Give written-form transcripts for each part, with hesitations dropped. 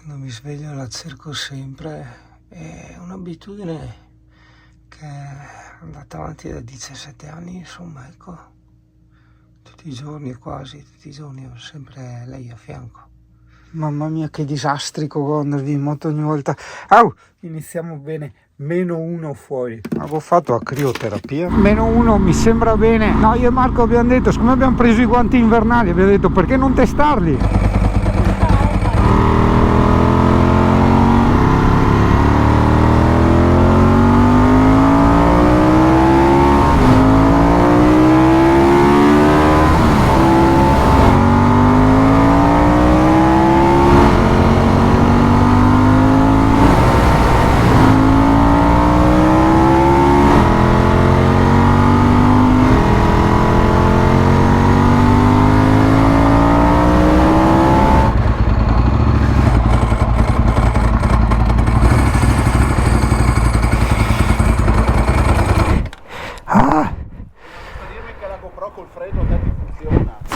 Quando mi sveglio la cerco sempre, è un'abitudine che è andata avanti da 17 anni, insomma, ecco, tutti i giorni, quasi tutti i giorni, ho sempre lei a fianco. Mamma mia, che disastrico con andarvi in moto ogni volta. Iniziamo bene. -1 fuori. Avevo fatto la crioterapia. -1 mi sembra bene. No, io e Marco abbiamo detto, siccome abbiamo preso i guanti invernali, abbiamo detto perché non testarli?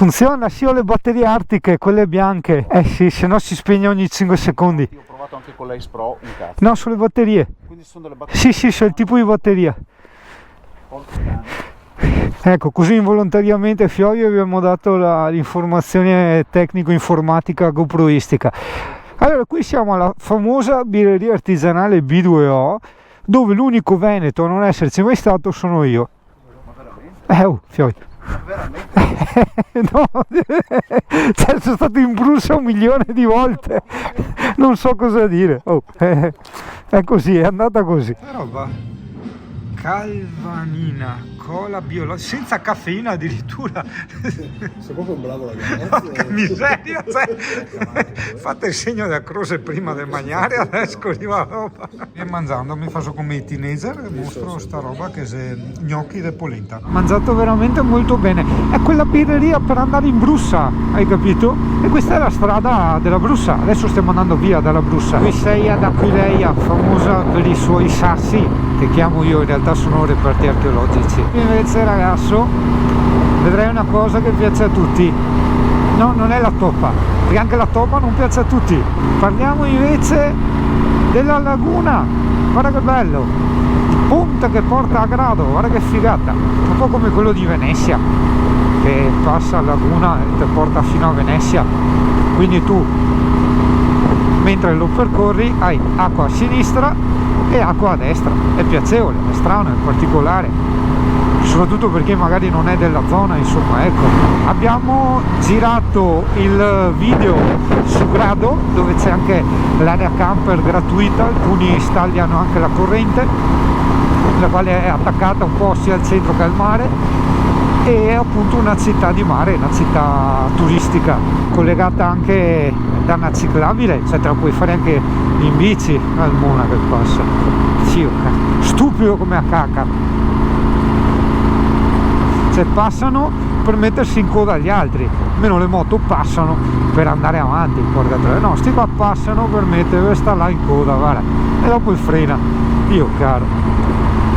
Funziona, sì, ho le batterie artiche, quelle bianche. Sì, se no si spegne ogni 5 secondi. Io ho provato anche con l'Ace Pro, un cazzo. No, sulle batterie. Quindi sono delle batterie? Sì, su il tipo di batteria. Ecco, così involontariamente Fiorio abbiamo dato l'informazione tecnico-informatica GoProistica. Allora, qui siamo alla famosa birreria artigianale B2O, dove l'unico veneto a non esserci mai stato sono io. Ma veramente? Fiorio. Veramente? No, cioè, sono stato in Brucia 1.000.000 di volte, non so cosa dire. È così, è andata così. La roba calvanina, cola biologica, senza caffeina addirittura. Sei proprio un bravo ragazzo. Porca miseria, cioè, fate il segno della croce prima del mangiare, adesso arriva la roba. E mangiando mi faccio come i teenager, mostro sta roba che se gnocchi de polenta. Mangiato veramente molto bene. È quella birreria per andare in Brussa, hai capito? E questa è la strada della Brussa. Adesso stiamo andando via dalla Brussa. Qui sei ad Aquileia, famosa per i suoi sassi, che chiamo io, in realtà sono reperti archeologici. Invece ragazzo, vedrei una cosa che piace a tutti. No, non è la toppa, perché anche la toppa non piace a tutti. Parliamo invece della laguna. Guarda che bello, il ponte che porta a Grado, guarda che figata. Un po' come quello di Venezia, che passa a laguna e ti porta fino a Venezia. Quindi tu, mentre lo percorri, hai acqua a sinistra e acqua a destra. È piacevole, è strano, è particolare, soprattutto perché magari non è della zona, insomma, ecco. Abbiamo girato il video su Grado, dove c'è anche l'area camper gratuita, alcuni installano anche la corrente, la quale è attaccata un po' sia al centro che al mare, e è appunto una città di mare, una città turistica, collegata anche da una ciclabile, cioè te la puoi fare anche in bici al Mona che passa. Stupido come a cacca, cioè passano per mettersi in coda agli altri, almeno le moto passano per andare avanti, porca troia. No, sti qua passano per mettere, sta là in coda, guarda, e dopo frena. Io caro,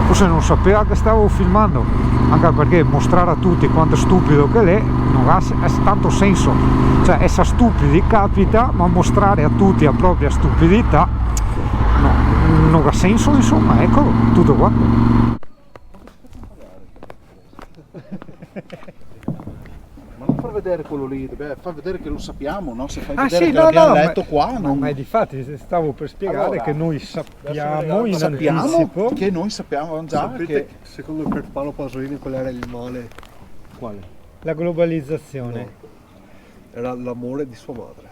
forse non sapeva che stavo filmando, anche perché mostrare a tutti quanto è stupido che l'è non ha tanto senso. Cioè essere stupidi capita, ma mostrare a tutti la propria stupidità no, non ha senso, insomma, eccolo, tutto qua. Ma non far vedere quello lì, far vedere che lo sappiamo, no? Se fai vedere sì, che no, l'abbiamo no, letto qua, non... Ma difatti stavo per spiegare Allora, che noi sappiamo in sappiamo anticipo. che noi sappiamo già Sapete che... secondo il Paolo Pasolini qual era il male? Quale? La globalizzazione. No. Era l'amore di sua madre.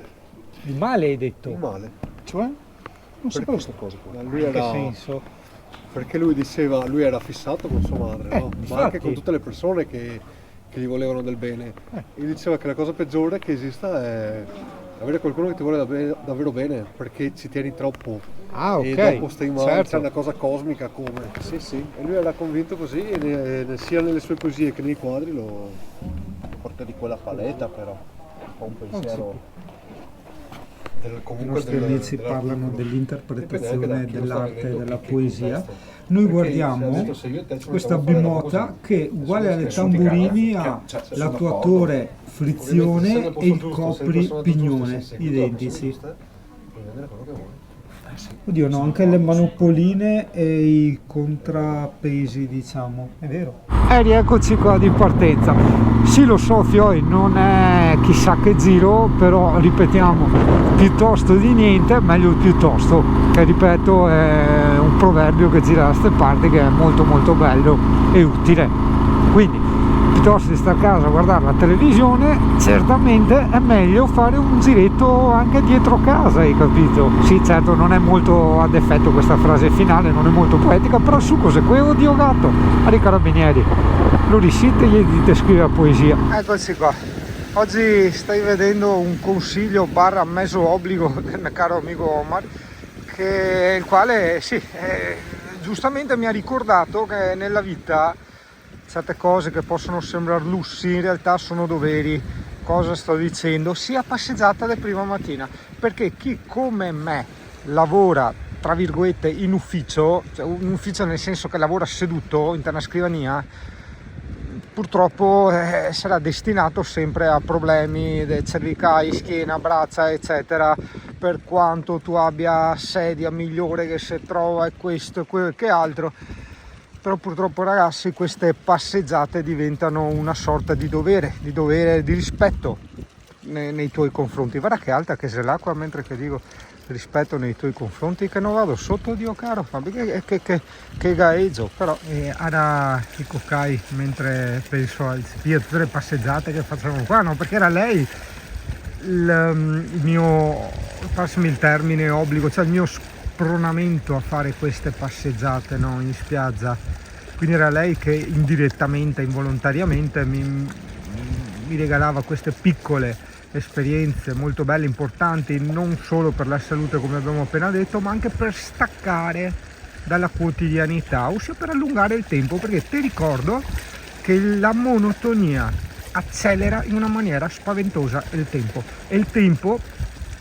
Di male hai detto? Il male. Cioè? Non sapevo questa cosa qua. Ma lui In che era... senso? Perché lui diceva, lui era fissato con sua madre, no? Ma infatti. anche con tutte le persone che gli volevano del bene. E diceva che la cosa peggiore che esista è avere qualcuno che ti vuole davvero bene, perché ci tieni troppo. Ah, ok. E dopo stai male, certo. c'è una cosa cosmica come. Sì, sì. E lui era convinto così, e sia nelle sue poesie che nei quadri lo... Porta di quella paletta però, un po' un pensiero... I nostri amici parlano dell'interpretazione dell'arte e della poesia. Noi guardiamo questa bimota che, uguale alle tamburini, ha l'attuatore frizione e il copri pignone identici. puoi vedere quello che vuoi. Oddio, no, anche le manopoline e i contrappesi, diciamo, è vero. E rieccoci qua di partenza. Sì, lo so, Fioi, non è chissà che giro, però ripetiamo, piuttosto di niente, meglio il piuttosto, che ripeto è un proverbio che gira da queste parti, che è molto molto bello e utile. Quindi, piuttosto di stare a casa a guardare la televisione, certamente è meglio fare un giretto anche dietro casa, hai capito? Sì, certo, non è molto ad effetto questa frase finale, non è molto poetica, però su cose que odio gatto, ai carabinieri, lo riuscite gli dite scrive la poesia. Eccoci qua, oggi stai vedendo un consiglio barra mezzo obbligo del mio caro amico Omar, il quale sì, giustamente mi ha ricordato che nella vita certe cose che possono sembrare lussi in realtà sono doveri. Cosa sto dicendo? Sia passeggiata di prima mattina, perché chi come me lavora tra virgolette in ufficio, cioè un ufficio nel senso che lavora seduto in una scrivania, purtroppo sarà destinato sempre a problemi di cervicali, schiena, braccia eccetera, per quanto tu abbia sedia migliore che si trova e questo e quello che altro. Però purtroppo ragazzi queste passeggiate diventano una sorta di dovere di rispetto nei tuoi confronti. Guarda che alta che sei l'acqua mentre che dico rispetto nei tuoi confronti, che non vado sotto, Dio caro, ma che gaeggio. Però era i coccai mentre penso a tutte le passeggiate che facevamo qua, no? Perché era lei il mio, passami il termine, obbligo, cioè il mio spronamento a fare queste passeggiate, no, in spiaggia. Quindi era lei che indirettamente, involontariamente mi regalava queste piccole esperienze molto belle, importanti, non solo per la salute come abbiamo appena detto, ma anche per staccare dalla quotidianità, ossia per allungare il tempo, perché ti ricordo che la monotonia accelera in una maniera spaventosa il tempo, e il tempo,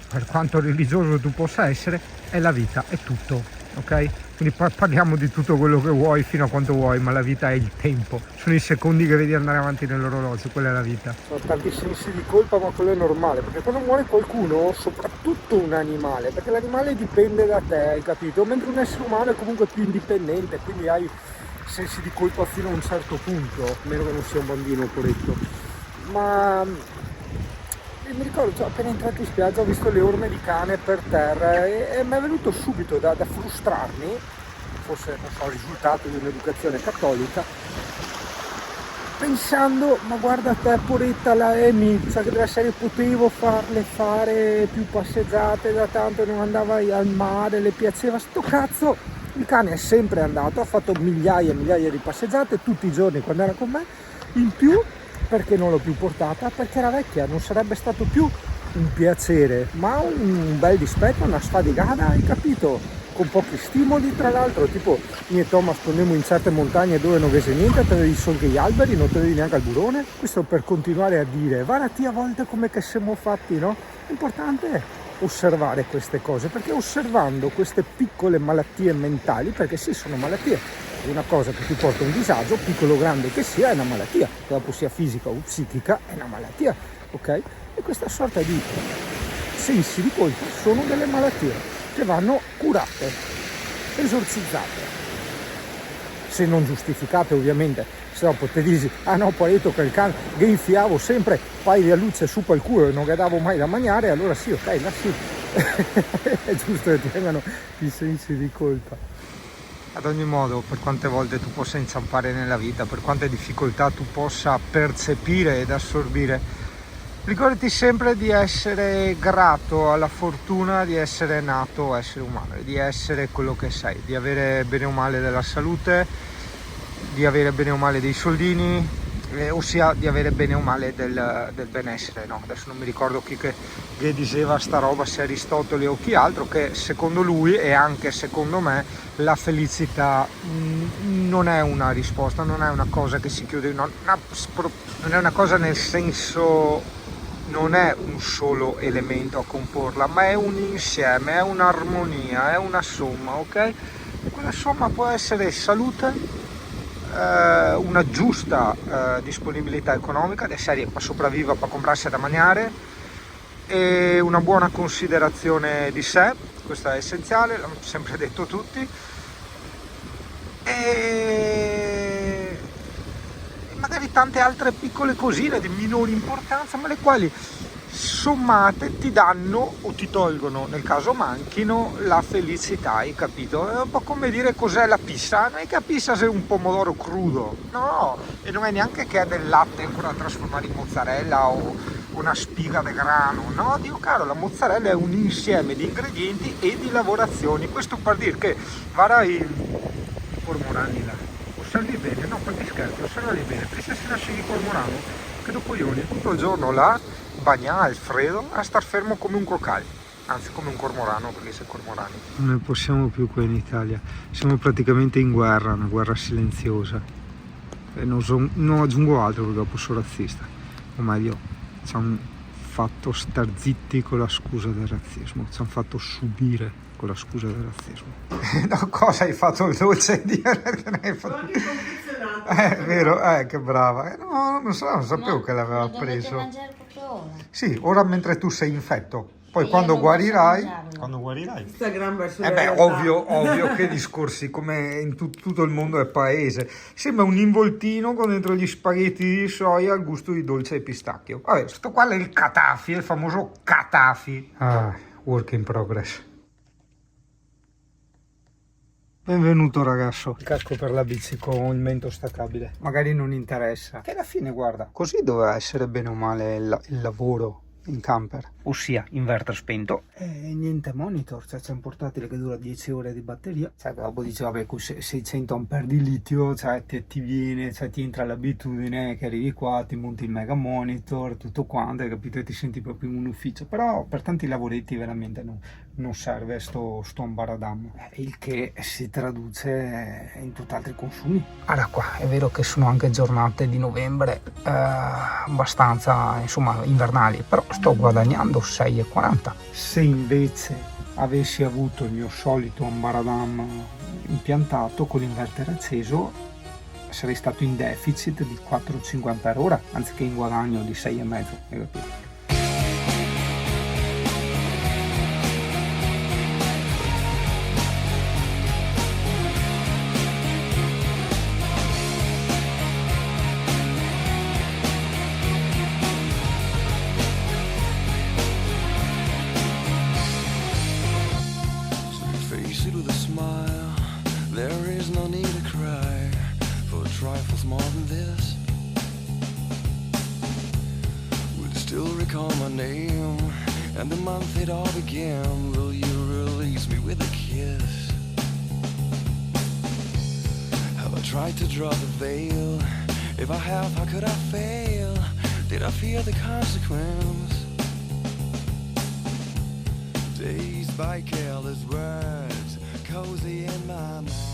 per quanto religioso tu possa essere, è la vita, è tutto, ok? Quindi parliamo di tutto quello che vuoi fino a quanto vuoi, ma la vita è il tempo, sono i secondi che vedi andare avanti nell'orologio, quella è la vita. Sono tanti sensi di colpa, ma quello è normale, perché quando muore qualcuno, soprattutto un animale, perché l'animale dipende da te, hai capito? Mentre un essere umano è comunque più indipendente, quindi hai sensi di colpa fino a un certo punto, a meno che non sia un bambino, poretto. Ma mi ricordo, cioè, appena entrato in spiaggia ho visto le orme di cane per terra e mi è venuto subito da frustrarmi, forse non so, il risultato di un'educazione cattolica, pensando, ma guarda te poretta la Amy, cioè che della serie potevo farle fare più passeggiate, da tanto non andava al mare, le piaceva, sto cazzo, il cane è sempre andato, ha fatto migliaia e migliaia di passeggiate tutti i giorni quando era con me, in più. Perché non l'ho più portata? Perché era vecchia, non sarebbe stato più un piacere, ma un bel dispetto, una sfadigata, hai capito? Con pochi stimoli, tra l'altro, tipo io e Thomas andammo in certe montagne dove non vedi niente, te vedi solo che gli alberi, non te vedi neanche il burone. Questo per continuare a dire, guardati a volte come che siamo fatti, no? L'importante è osservare queste cose, perché osservando queste piccole malattie mentali, perché sì, sono malattie, una cosa che ti porta un disagio, piccolo o grande che sia, è una malattia, che dopo sia fisica o psichica, è una malattia, ok? E questa sorta di sensi di colpa sono delle malattie che vanno curate, esorcizzate, se non giustificate ovviamente, se dopo te dici, ah no, poi detto che il cane che infiavo sempre pai di luce su per il culo e non che davo mai da mangiare, allora sì, ok, là sì, è giusto che ti vengano i sensi di colpa. Ad ogni modo, per quante volte tu possa inciampare nella vita, per quante difficoltà tu possa percepire ed assorbire, ricordati sempre di essere grato alla fortuna di essere nato essere umano, di essere quello che sei, di avere bene o male della salute, di avere bene o male dei soldini, ossia di avere bene o male del benessere, no? Adesso non mi ricordo chi che diceva sta roba, se Aristotele o chi altro, che secondo lui e anche secondo me la felicità non è una risposta, non è una cosa che si chiude, non è una cosa nel senso, non è un solo elemento a comporla, ma è un insieme, è un'armonia, è una somma, ok? E quella somma può essere salute, una giusta disponibilità economica, da serie per sopravvivere, per comprarsi da mangiare, e una buona considerazione di sé, questo è essenziale, l'hanno sempre detto tutti, e magari tante altre piccole cosine di minore importanza, ma le quali sommate ti danno o ti tolgono, nel caso manchino, la felicità, hai capito? È un po' come dire cos'è la pizza, non è che la pizza sia un pomodoro crudo, no, e non è neanche che è del latte ancora da trasformare in mozzarella o una spiga di grano, no, Dio caro, la mozzarella è un insieme di ingredienti e di lavorazioni. Questo per dire che guarda i cormorani là, osservi bene, no, perché scherzi, osservali bene, pensa se nasce il cormorano, che dopo io tutto il giorno là bagna al freddo a star fermo come un crocale, anzi come un cormorano, perché sei cormorani. Non ne possiamo più qua in Italia, siamo praticamente in guerra, una guerra silenziosa, e non aggiungo altro perché dopo sono razzista, o meglio ci hanno fatto star zitti con la scusa del razzismo, ci hanno fatto subire con la scusa del razzismo. No, cosa hai fatto il dolce? È vero, che brava. No, non sapevo che l'aveva preso. Mangiare proprio ora. Sì, ora mentre tu sei infetto. Poi quando guarirai, Instagram verso ovvio che discorsi come in tutto il mondo è paese. Sembra un involtino con dentro gli spaghetti di soia al gusto di dolce e pistacchio. Vabbè, questo qua è il Catafi, il famoso Catafi. Work in progress. Benvenuto ragazzo. Il casco per la bici con il mento staccabile. Magari non interessa. Che alla fine, guarda, così doveva essere bene o male il lavoro in camper, ossia inverter spento e niente monitor, cioè c'è un portatile che dura 10 ore di batteria, cioè dopo dice vabbè con 600 ampere di litio, cioè ti viene, cioè ti entra l'abitudine che arrivi qua, ti monti il mega monitor, tutto quanto, hai capito, e ti senti proprio in un ufficio, però per tanti lavoretti veramente non serve sto ambaradam, il che si traduce in tutt'altri consumi. Allora qua è vero che sono anche giornate di novembre abbastanza insomma invernali, però sto guadagnando 6,40. Se invece avessi avuto il mio solito ambaradam impiantato con l'inverter acceso sarei stato in deficit di 4,50 per ora anziché in guadagno di 6,5, hai capito? There is no need to cry for trifles more than this. Will you still recall my name and the month it all began? Will you release me with a kiss? Have I tried to draw the veil? If I have, how could I fail? Did I fear the consequence? Dazed by careless words, cozy in my mind.